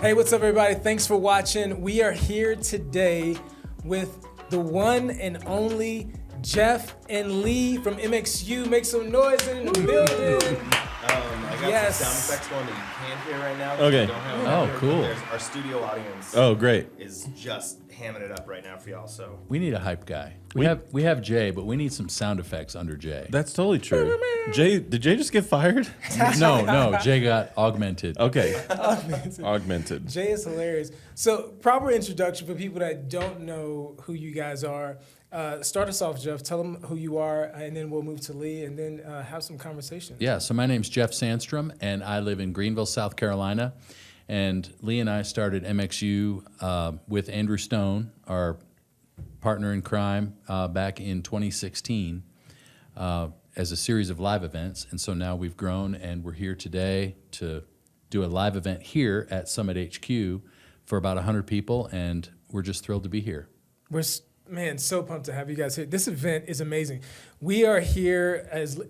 Hey, what's up, everybody? Thanks for watching. We are here today with the one and only Jeff and Lee from MxU. Make some noise in the building. I got some sound effects going that you can't hear right now. Okay. Cool. Our studio audience. Oh, great. Is just hamming it up right now for y'all. So we need a hype guy. We have Jay, but we need some sound effects under Jay. That's totally true. Did Jay just get fired? No, Jay got augmented. Okay. Augmented. Jay is hilarious. So, proper introduction for people that don't know who you guys are. Start us off, Jeff. Tell them who you are, and then we'll move to Lee, and then have some conversation. Yeah, so my name's Jeff Sandstrom, and I live in Greenville, South Carolina. And Lee and I started MxU with Andrew Stone, our partner in crime, back in 2016 as a series of live events. And so now we've grown, and we're here today to do a live event here at Summit HQ for about 100 people, and we're just thrilled to be here. Man, so pumped to have you guys here. This event is amazing. We are here, as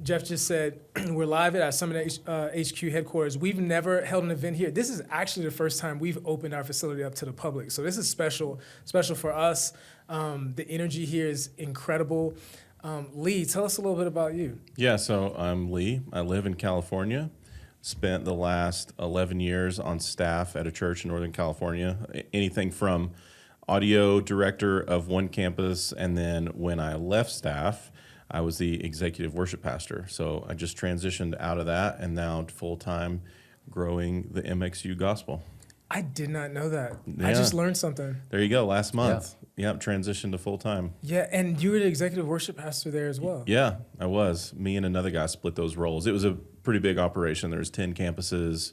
Jeff just said, we're live at our Summit HQ headquarters. We've never held an event here. This is actually the first time we've opened our facility up to the public. So this is special for us. The energy here is incredible. Lee, tell us a little bit about you. Yeah, so I'm Lee. I live in California. Spent the last 11 years on staff at a church in Northern California. Anything from audio director of one campus, and then when I left staff, I was the executive worship pastor. So I just transitioned out of that and now full-time growing the MxU gospel. I did not know that. Yeah. I just learned something. There you go, last month. Yep, transitioned to full-time. Yeah, and you were the executive worship pastor there as well. Yeah, I was. Me and another guy split those roles. It was a pretty big operation. There was 10 campuses,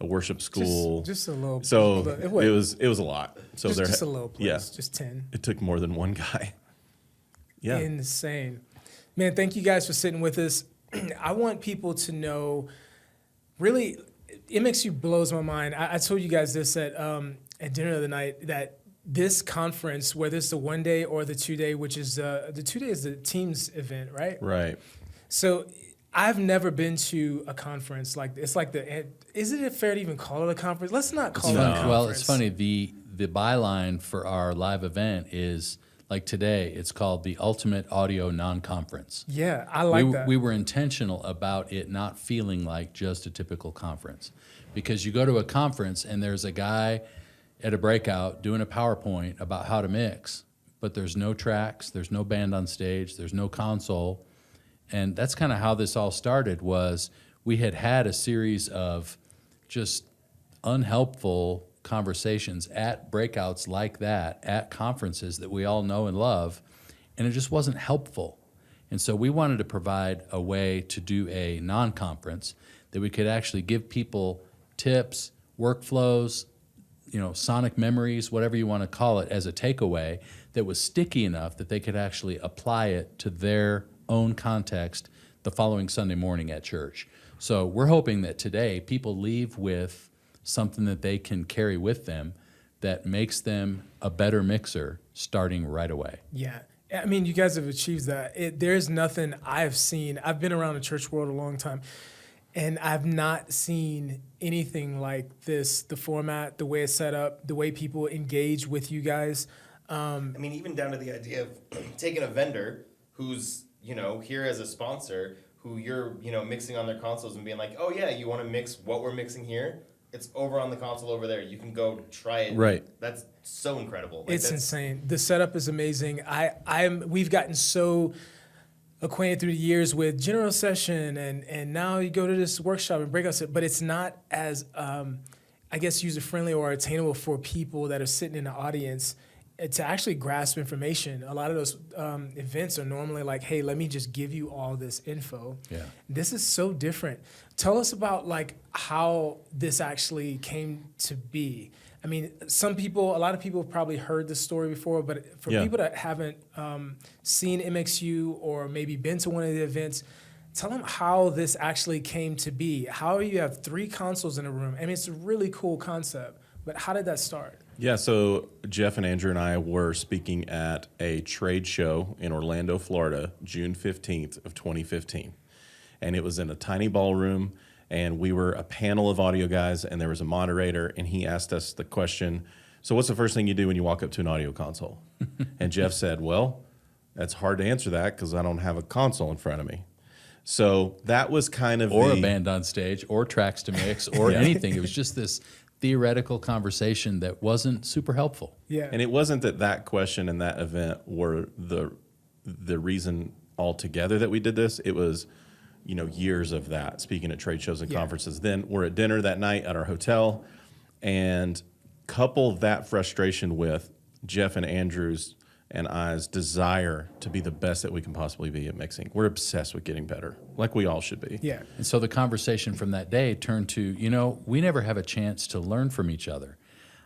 a worship school. Just a little. So it was a lot. So just a little place. Yeah, just 10. It took more than one guy. Yeah. Insane. Man, thank you guys for sitting with us. I want people to know, really, MxU blows my mind. I told you guys this at dinner the other night, that this conference, whether it's the 1 day or the 2 day, which is the 2 day is the teams event, right? Right. So I've never been to a conference like this. It's like isn't it fair to even call it a conference? Let's not call it a conference. Well, it's funny. The byline for our live event is, like today, it's called the Ultimate Audio Non-Conference. Yeah, I like that. We were intentional about it not feeling like just a typical conference. Because you go to a conference and there's a guy at a breakout doing a PowerPoint about how to mix, but there's no tracks, there's no band on stage, there's no console. And that's kind of how this all started. Was we had a series of just unhelpful conversations at breakouts like that, at conferences that we all know and love, and it just wasn't helpful. And so we wanted to provide a way to do a non-conference that we could actually give people tips, workflows, sonic memories, whatever you want to call it, as a takeaway that was sticky enough that they could actually apply it to their own context the following Sunday morning at church. So we're hoping that today people leave with something that they can carry with them that makes them a better mixer starting right away. Yeah. I mean, you guys have achieved that. There's nothing I've seen. I've been around the church world a long time, and I've not seen anything like this, the format, the way it's set up, the way people engage with you guys. I mean, even down to the idea of taking a vendor who's here as a sponsor, who you're, mixing on their consoles and being like, oh yeah, you want to mix what we're mixing here? It's over on the console over there. You can go try it. Right. That's so incredible. It's insane. The setup is amazing. We've gotten so acquainted through the years with general session, and now you go to this workshop and breakout set, but it's not as, I guess, user-friendly or attainable for people that are sitting in the audience to actually grasp information. A lot of those events are normally like, hey, let me just give you all this info. Yeah. This is so different. Tell us about how this actually came to be. I mean, a lot of people have probably heard this story before, but for people that haven't seen MxU or maybe been to one of the events, tell them how this actually came to be. How you have 3 consoles in a room. I mean, it's a really cool concept, but how did that start? Yeah, so Jeff and Andrew and I were speaking at a trade show in Orlando, Florida, June 15th of 2015. And it was in a tiny ballroom, and we were a panel of audio guys, and there was a moderator, and he asked us the question, so what's the first thing you do when you walk up to an audio console? And Jeff said, well, that's hard to answer that because I don't have a console in front of me. So that was kind of or a band on stage, or tracks to mix, or anything. It was just this theoretical conversation that wasn't super helpful. Yeah. And it wasn't that question and that event were the reason altogether that we did this. It was, years of that, speaking at trade shows and conferences. Then we're at dinner that night at our hotel, and couple that frustration with Jeff and Andrew's and I's desire to be the best that we can possibly be at mixing. We're obsessed with getting better, like we all should be. Yeah. And so the conversation from that day turned to, we never have a chance to learn from each other.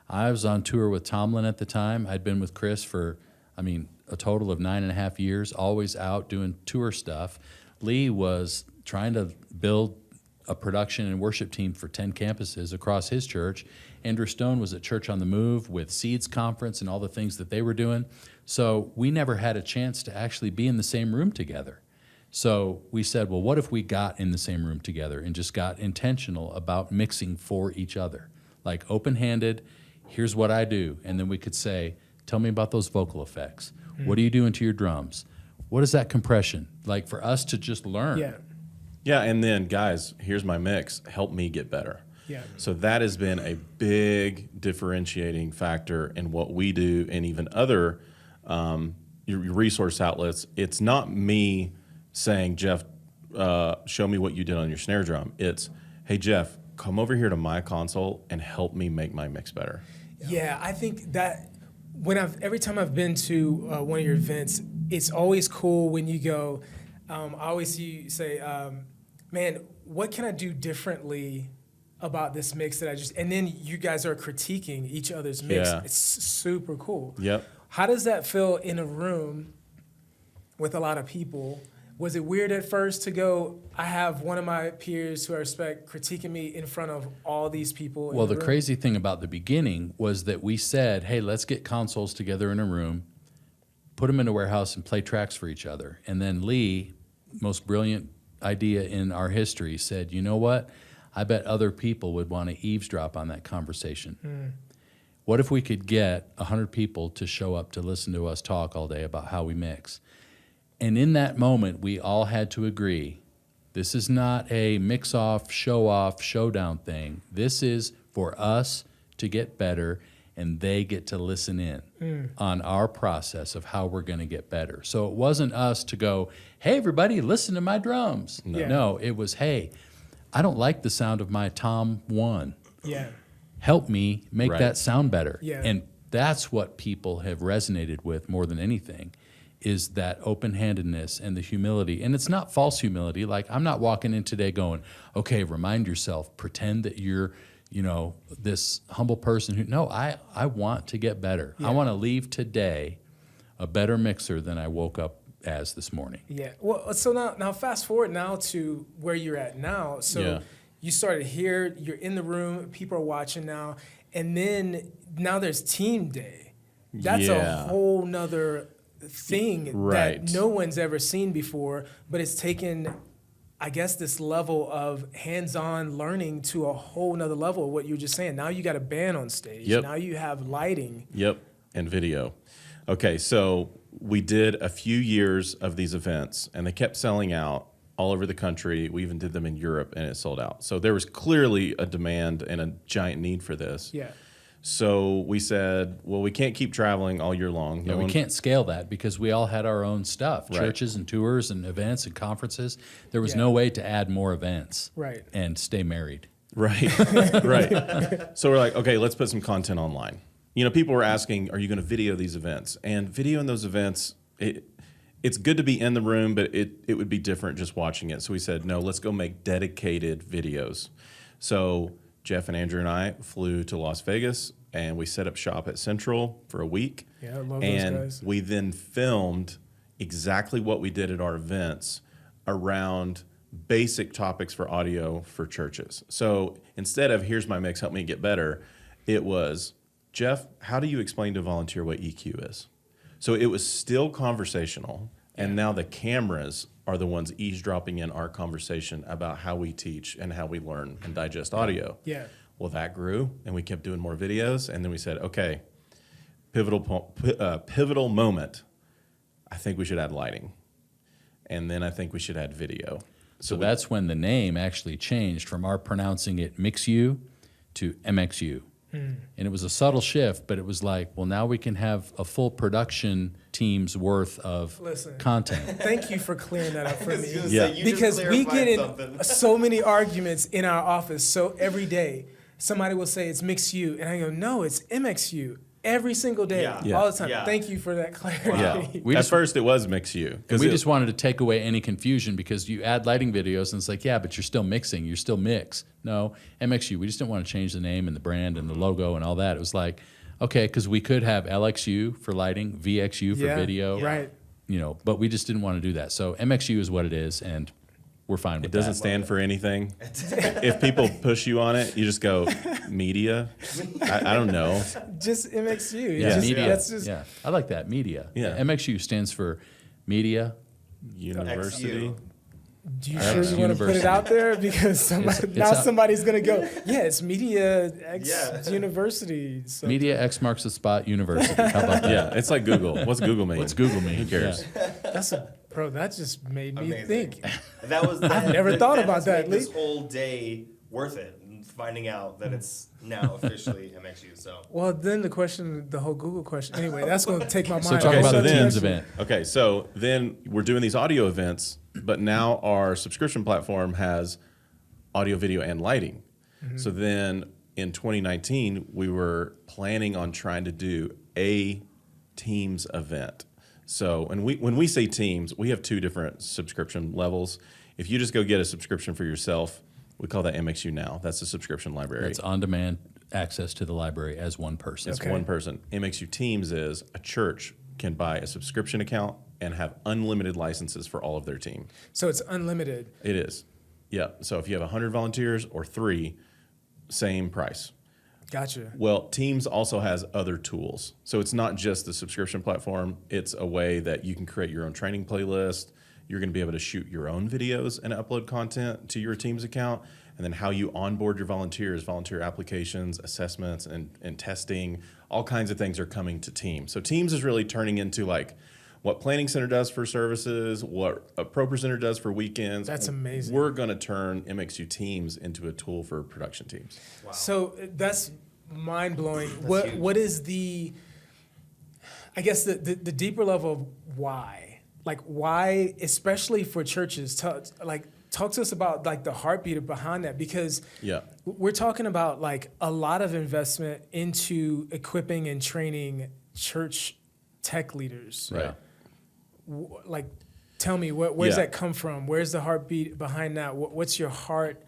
I was on tour with Tomlin at the time. I'd been with Chris for, a total of 9.5 years, always out doing tour stuff. Lee was trying to build a production and worship team for 10 campuses across his church. Andrew Stone was at Church on the Move with Seeds Conference and all the things that they were doing. So we never had a chance to actually be in the same room together. So we said, well, what if we got in the same room together and just got intentional about mixing for each other? Like open-handed, here's what I do. And then we could say, tell me about those vocal effects. What are you doing to your drums? What is that compression? Like for us to just learn. Yeah. Yeah, and then, guys, here's my mix. Help me get better. Yeah. So that has been a big differentiating factor in what we do and even other your resource outlets. It's not me saying, Jeff, show me what you did on your snare drum. It's, hey, Jeff, come over here to my console and help me make my mix better. Yeah, I think that every time I've been to one of your events, it's always cool when you go, I always see you say, man, what can I do differently about this mix that I just, and then you guys are critiquing each other's mix. Yeah. It's super cool. Yep. How does that feel in a room with a lot of people? Was it weird at first to go, I have one of my peers who I respect critiquing me in front of all these people? Well, the room? crazy thing about the beginning was that we said, hey, let's get consoles together in a room, put them in a warehouse and play tracks for each other. And then Lee, most brilliant idea in our history, said, you know what? I bet other people would want to eavesdrop on that conversation. What if we could get 100 people to show up to listen to us talk all day about how we mix? And in that moment, we all had to agree, this is not a mix-off, show-off, showdown thing. This is for us to get better, and they get to listen in on our process of how we're going to get better. So it wasn't us to go, hey, everybody, listen to my drums. Yeah. No, it was, hey, I don't like the sound of my Tom 1. Yeah. Help me make Right. that sound better. Yeah. And that's what people have resonated with more than anything, is that open-handedness and the humility. And it's not false humility. Like, I'm not walking in today going, okay, remind yourself, pretend that you're, this humble person who, no, I want to get better. Yeah. I want to leave today a better mixer than I woke up as this morning. Yeah. Well, so now fast forward now to where you're at now. So Yeah. you started here, you're in the room, people are watching now, and then now there's team day. That's a Yeah. whole nother thing Right. that no one's ever seen before, but it's taken, I guess, this level of hands-on learning to a whole nother level of what you were just saying. Now you got a band on stage. Yep. Now you have lighting. Yep, and video. Okay, so we did a few years of these events, and they kept selling out all over the country. We even did them in Europe, and it sold out. So there was clearly a demand and a giant need for this. Yeah. So we said, well, we can't keep traveling all year long. We can't scale that because we all had our own stuff, Right. churches and tours and events and conferences. There was Yeah. no way to add more events Right. and stay married. Right, right. So we're like, okay, let's put some content online. People were asking, are you going to video these events? And videoing those events, it's good to be in the room, but it would be different just watching it. So we said, no, let's go make dedicated videos. So Jeff and Andrew and I flew to Las Vegas, and we set up shop at Central for a week. Yeah, I love and those guys. we then filmed exactly what we did at our events around basic topics for audio for churches. So instead of here's my mix, help me get better, it was, Jeff, how do you explain to a volunteer what EQ is? So it was still conversational. And now the cameras are the ones eavesdropping in our conversation about how we teach and how we learn and digest audio. Yeah. Well, that grew, and we kept doing more videos, and then we said, okay, pivotal moment, I think we should add lighting. And then I think we should add video. So that's when the name actually changed from our pronouncing it MxU to MxU. And it was a subtle shift, but it was like, well, now we can have a full production team's worth of content. Thank you for clearing that up for me. Yeah. Because we get in so many arguments in our office. So every day, somebody will say it's MxU, and I go, no, it's MxU. Every single day, all the time. Yeah. Thank you for that clarity. Yeah. At first, it was MxU. We just wanted to take away any confusion because you add lighting videos and it's like, yeah, but you're still mixing. You're still mix. No, MxU. We just didn't want to change the name and the brand and the logo and all that. It was like, okay, because we could have LXU for lighting, VXU for video. Right. You know, but we just didn't want to do that. So MxU is what it is, and we're fine with It doesn't that. stand for anything. If people push you on it, you just go, media? I don't know. Just MxU. Yeah, Just- media. That's just, Yeah, I like that, media. Yeah. MxU stands for media. University. XU. Do you All right, sure you want to put it university. out there? Because somebody's going to go, yeah, it's Media X Yeah. University. So. Media X marks the spot university. How about that? Yeah, it's like Google. What's Google mean? What's Google mean? Who cares? That just made me Amazing. think. That was. I've never thought about has that, made This Lee. whole day worth it. Finding out that it's now officially MxU. So Well, then the whole Google question. Anyway, that's going to take my mind. So talk Okay, about so the then- Teams event. Okay, so then we're doing these audio events, but now our subscription platform has audio, video, and lighting. So then in 2019, we were planning on trying to do a Teams event. So when we say Teams, we have two different subscription levels. If you just go get a subscription for yourself, we call that MxU Now. That's a subscription library. It's on-demand access to the library as one person. It's Okay. one person. MxU Teams is a church can buy a subscription account and have unlimited licenses for all of their team. So it's unlimited. It is. Yeah. So if you have 100 volunteers or 3, same price. Gotcha. Well, Teams also has other tools. So it's not just the subscription platform. It's a way that you can create your own training playlist. You're going to be able to shoot your own videos and upload content to your Teams account. And then how you onboard your volunteers, volunteer applications, assessments, and testing, all kinds of things are coming to Teams. So Teams is really turning into like what Planning Center does for services, what a Pro Presenter does for weekends. That's amazing. We're going to turn MxU Teams into a tool for production teams. So that's mind blowing. huge. What is the, I guess the deeper level of why? Like why, especially for churches, talk to us about like the heartbeat behind that, because Yeah. we're talking about like a lot of investment into equipping and training church tech leaders. Right. Like, tell me, where's Yeah. that come from? Where's the heartbeat behind that? What's your heart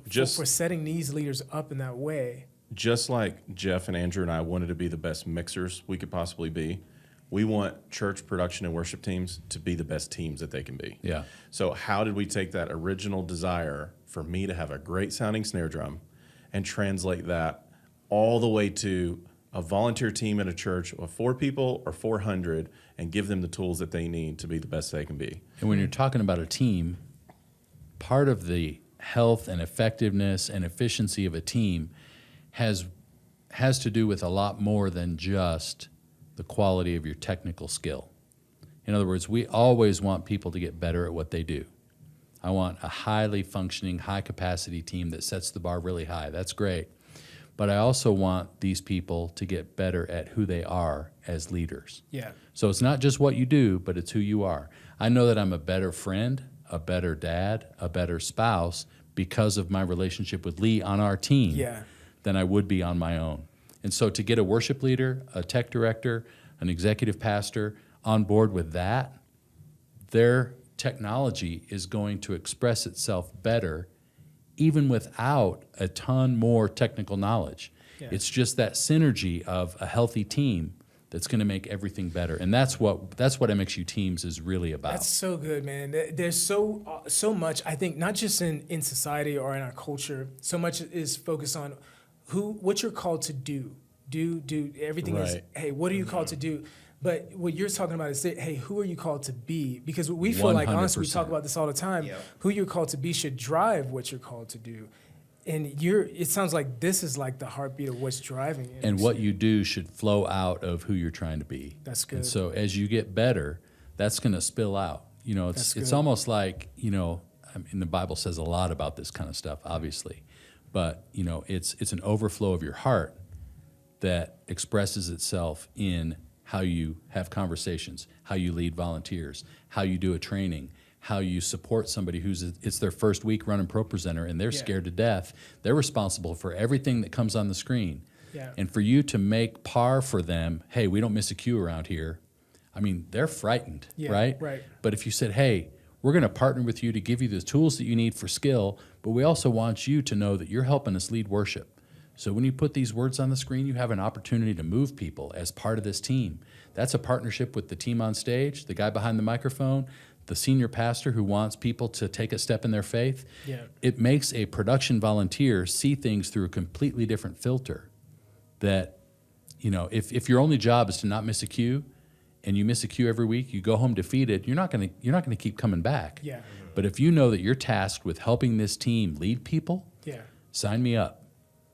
Just- for setting these leaders up in that way? Just like Jeff and Andrew and I wanted to be the best mixers we could possibly be, we want church production and worship teams to be the best teams that they can be. Yeah. So how did we take that original desire for me to have a great sounding snare drum and translate that all the way to a volunteer team in a church of 4 people or 400 and give them the tools that they need to be the best they can be? And when you're talking about a team, part of the health and effectiveness and efficiency of a team has to do with a lot more than just the quality of your technical skill. In other words, we always want people to get better at what they do. I want a highly functioning, high-capacity team that sets the bar really high. That's great. But I also want these people to get better at who they are as leaders. Yeah. So it's not just what you do, but it's who you are. I know that I'm a better friend, a better dad, a better spouse because of my relationship with Lee on our team Yeah. than I would be on my own. And so to get a worship leader, a tech director, an executive pastor on board with that, their technology is going to express itself better even without a ton more technical knowledge. Yeah. It's just that synergy of a healthy team that's going to make everything better. And that's what MxU Teams is really about. That's so good, man. There's so much, I think, not just in society or in our culture, so much is focused on what you're called to do. Do everything is, Right. hey, what are you called to do? But what you're talking about is, hey, who are you called to be? Because we feel like, honestly, we talk about this all the time. Yeah. Who you're called to be should drive what you're called to do. And it sounds like this is like the heartbeat of what's driving it. And what you do should flow out of who you're trying to be. That's good. And so as you get better, that's going to spill out. You know, it's almost like, you know, I mean, the Bible says a lot about this kind of stuff, obviously. But, you know, it's an overflow of your heart that expresses itself in how you have conversations, how you lead volunteers, how you do a training, how you support somebody it's their first week running Pro Presenter and they're scared to death. They're responsible for everything that comes on the screen. Yeah. And for you to make par for them, hey, we don't miss a cue around here. I mean, they're frightened, right? Right. But if you said, hey, we're going to partner with you to give you the tools that you need for skill, but we also want you to know that you're helping us lead worship. So when you put these words on the screen, you have an opportunity to move people as part of this team. That's a partnership with the team on stage, the guy behind the microphone, the senior pastor who wants people to take a step in their faith. Yeah. It makes a production volunteer see things through a completely different filter. That, you know, if your only job is to not miss a cue, and you miss a cue every week, you go home defeated, you're not gonna keep coming back. Yeah. But if you know that you're tasked with helping this team lead people, sign me up.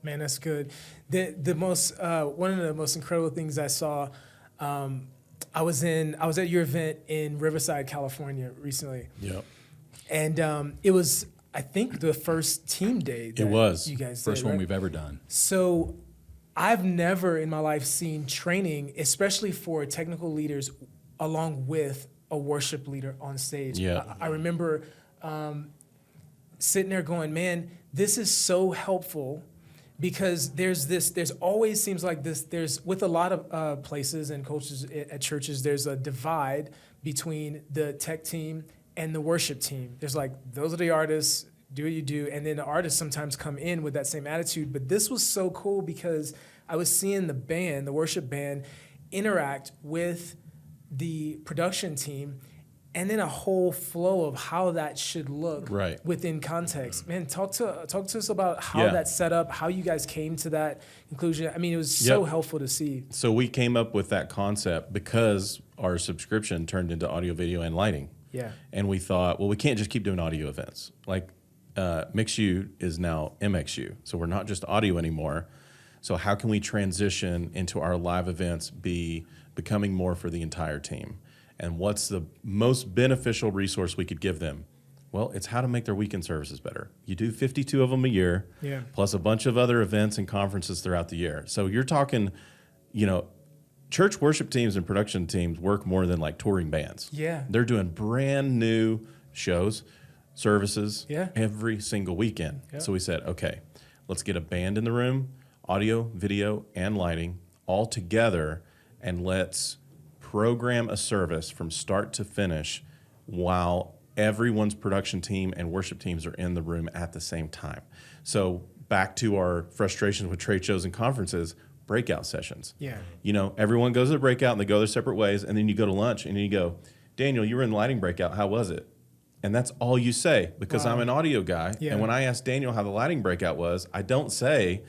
Man, that's good. The most one of the most incredible things I saw, I was at your event in Riverside, California recently. Yep. And it was, I think, the first team day that It was. you guys First did, one right? we've ever done. So I've never in my life seen training, especially for technical leaders, along with a worship leader on stage. Yeah. I remember sitting there going, man, this is so helpful, because there's always seems like there's with a lot of places and coaches at churches, there's a divide between the tech team and the worship team. There's like, those are the artists, do what you do, and then the artists sometimes come in with that same attitude. But this was so cool because I was seeing the worship band, interact with the production team, and then a whole flow of how that should look within context. Man, talk to us about how that's set up, how you guys came to that conclusion. I mean, it was so helpful to see. So we came up with that concept because our subscription turned into audio, video, and lighting. Yeah. And we thought, well, we can't just keep doing audio events. Like MxU is now MxU, so we're not just audio anymore. So how can we transition into our live events becoming more for the entire team? And what's the most beneficial resource we could give them? Well, it's how to make their weekend services better. You do 52 of them a year, plus a bunch of other events and conferences throughout the year. So you're talking, you know, church worship teams and production teams work more than like touring bands. Yeah. They're doing brand new shows, services Yeah. every single weekend. Yeah. So we said, okay, let's get a band in the room, audio, video, and lighting all together, and let's program a service from start to finish while everyone's production team and worship teams are in the room at the same time. So back to our frustrations with trade shows and conferences, breakout sessions. Yeah. You know, everyone goes to the breakout and they go their separate ways, and then you go to lunch and you go, Daniel, you were in the lighting breakout. How was it? And that's all you say, because I'm an audio guy. Yeah. And when I ask Daniel how the lighting breakout was, I don't say,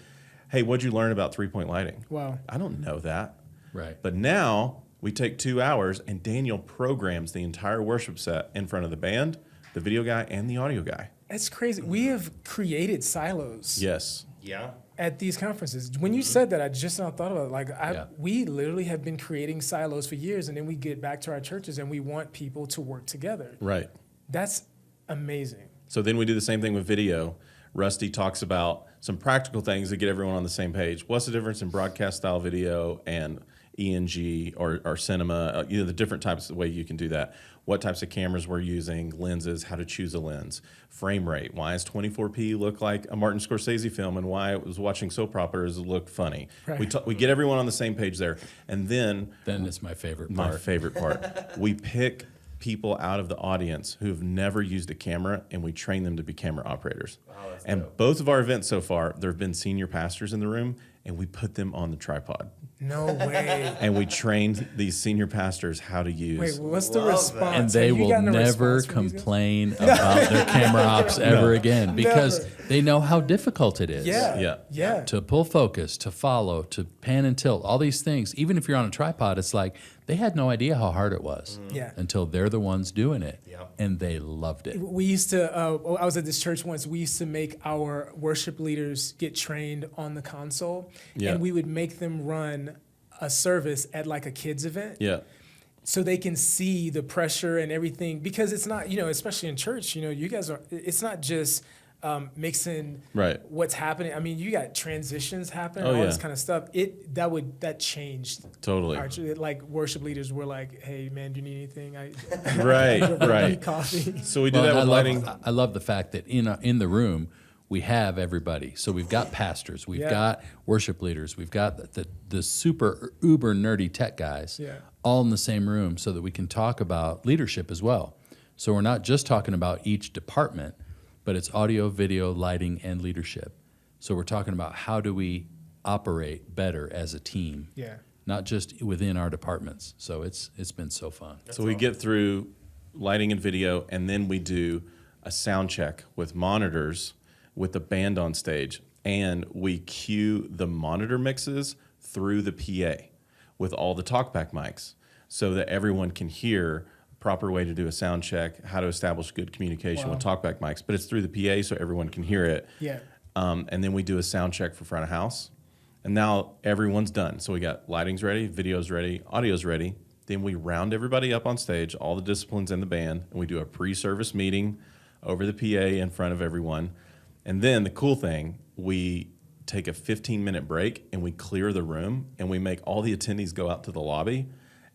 hey, what'd you learn about 3-point lighting? Wow. I don't know that. Right. But now we take 2 hours and Daniel programs the entire worship set in front of the band, the video guy, and the audio guy. That's crazy. We have created silos. Yes. Yeah. At these conferences. When you said that, I just now thought about it. Like, we literally have been creating silos for years, and then we get back to our churches and we want people to work together. Right. That's amazing. So then we do the same thing with video. Rusty talks about some practical things that get everyone on the same page. What's the difference in broadcast style video and ENG or cinema? You know, the different types of way you can do that. What types of cameras we're using, lenses, how to choose a lens, frame rate. Why does 24p look like a Martin Scorsese film, and why it was watching soap operas look funny? Right. We get everyone on the same page there, and then It's my favorite my part. favorite part. We pick people out of the audience who've never used a camera, and we train them to be camera operators. Wow, that's And dope. both of our events so far, there have been senior pastors in the room, and we put them on the tripod. No way. And we trained these senior pastors how to use. Wait, what's the Love that. response? And they Have you will gotten a never response from these guys? complain about their camera ops ever again because Never. they know how difficult it is. Yeah. To pull focus, to follow, to pan and tilt, all these things. Even if you're on a tripod, it's like they had no idea how hard it was Yeah. until they're the ones doing it. Yep. And they loved it. We used to, I was at this church once, we used to make our worship leaders get trained on the console. Yeah. And we would make them run a service at like a kids event. Yeah. So they can see the pressure and everything, because it's not, especially in church, you guys it's not just mixing Right. what's happening. I mean, you got transitions happening, Oh, all this yeah. kind of stuff. That changed. Totally. Like worship leaders were like, "Hey man, do you need anything? Right. Need Right. coffee." So we do Well, that with lighting. I love the fact that in the room we have everybody. So we've got pastors, we've Yeah. got worship leaders, we've got the super uber nerdy tech guys, Yeah. all in the same room, so that we can talk about leadership as well. So we're not just talking about each department, but it's audio, video, lighting, and leadership. So we're talking about how do we operate better as a team, Yeah. not just within our departments. So it's been so fun. So we get through lighting and video, and then we do a sound check with monitors with the band on stage, and we cue the monitor mixes through the PA with all the talkback mics so that everyone can hear a proper way to do a sound check, how to establish good communication with talkback mics. But it's through the PA so everyone can hear it. Yeah. And then we do a sound check for front of house. And now everyone's done. So we got lighting's ready, video's ready, audio's ready. Then we round everybody up on stage, all the disciplines in the band, and we do a pre-service meeting over the PA in front of everyone. And then the cool thing, we take a 15-minute break and we clear the room and we make all the attendees go out to the lobby,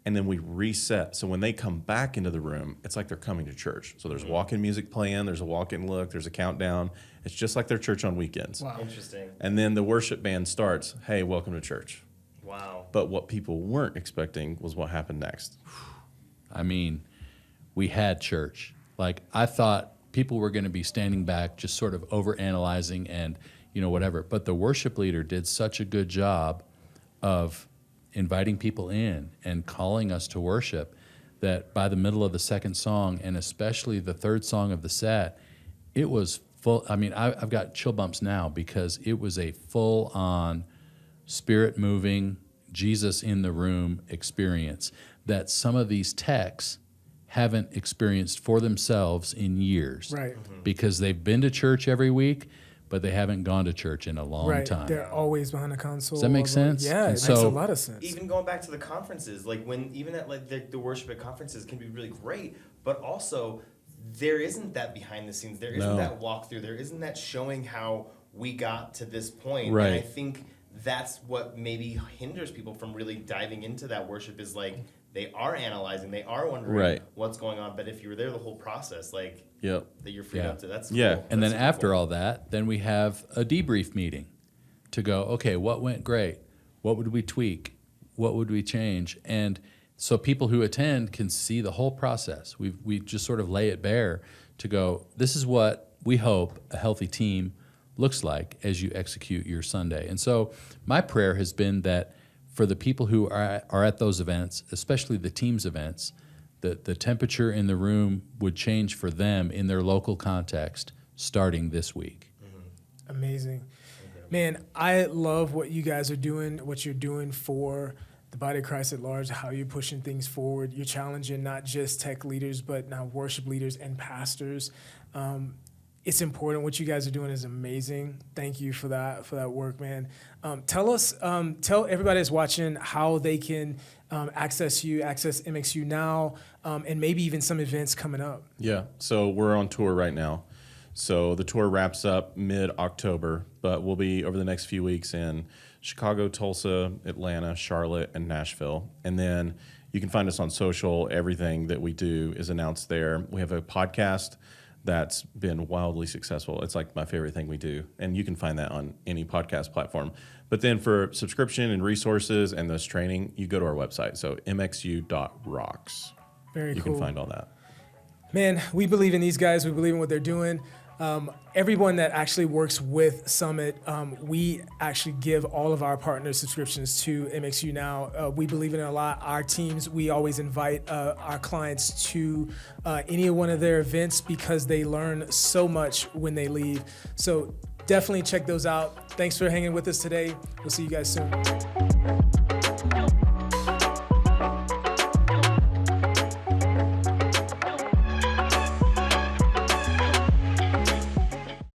and then we reset. So when they come back into the room, it's like they're coming to church. So there's walk-in music playing, there's a walk-in look, there's a countdown. It's just like their church on weekends. Wow. Interesting. And then the worship band starts, hey, welcome to church. Wow. But what people weren't expecting was what happened next. I mean, we had church. Like, I thought people were going to be standing back, just sort of overanalyzing and, whatever. But the worship leader did such a good job of inviting people in and calling us to worship that by the middle of the second song, and especially the third song of the set, it was full. I mean, I've got chill bumps now because it was a full-on spirit-moving, Jesus in the room experience that some of these techs haven't experienced for themselves in years. Right. Because they've been to church every week, but they haven't gone to church in a long Right. time. They're always behind a console. Does that make sense? Yeah, And it makes a so- lot of sense. Even going back to the conferences, like when even at like the worship at conferences can be really great, but also there isn't that behind the scenes. There isn't No. that walkthrough. There isn't that showing how we got to this point. Right. And I think that's what maybe hinders people from really diving into that worship is like they are analyzing, they are wondering Right. what's going on. But if you were there the whole process, like Yep. that you're freed Yeah. up to, that's Yeah. cool. And That's then super after cool. all that, then we have a debrief meeting to go, okay, what went great? What would we tweak? What would we change? And so people who attend can see the whole process. We just sort of lay it bare to go, this is what we hope a healthy team looks like as you execute your Sunday. And so my prayer has been that for the people who are at those events, especially the teams events, the temperature in the room would change for them in their local context starting this week. Amazing. Man, I love what you guys are doing, what you're doing for the body of Christ at large, how you're pushing things forward. You're challenging not just tech leaders, but now worship leaders and pastors. It's important. What you guys are doing is amazing. Thank you for that work, man. Tell everybody that's watching how they can access MxU now, and maybe even some events coming up. Yeah. So we're on tour right now. So the tour wraps up mid-October, but we'll be over the next few weeks in Chicago, Tulsa, Atlanta, Charlotte, and Nashville. And then you can find us on social. Everything that we do is announced there. We have a podcast that's been wildly successful. It's like my favorite thing we do. And you can find that on any podcast platform. But then for subscription and resources and this training, you go to our website. So mxu.rocks. Very You cool. can find all that. Man, we believe in these guys. We believe in what they're doing. Everyone that actually works with Summit, we actually give all of our partner subscriptions to MxU now. We believe in it a lot. Our teams, we always invite our clients to any one of their events because they learn so much when they leave. So definitely check those out. Thanks for hanging with us today. We'll see you guys soon.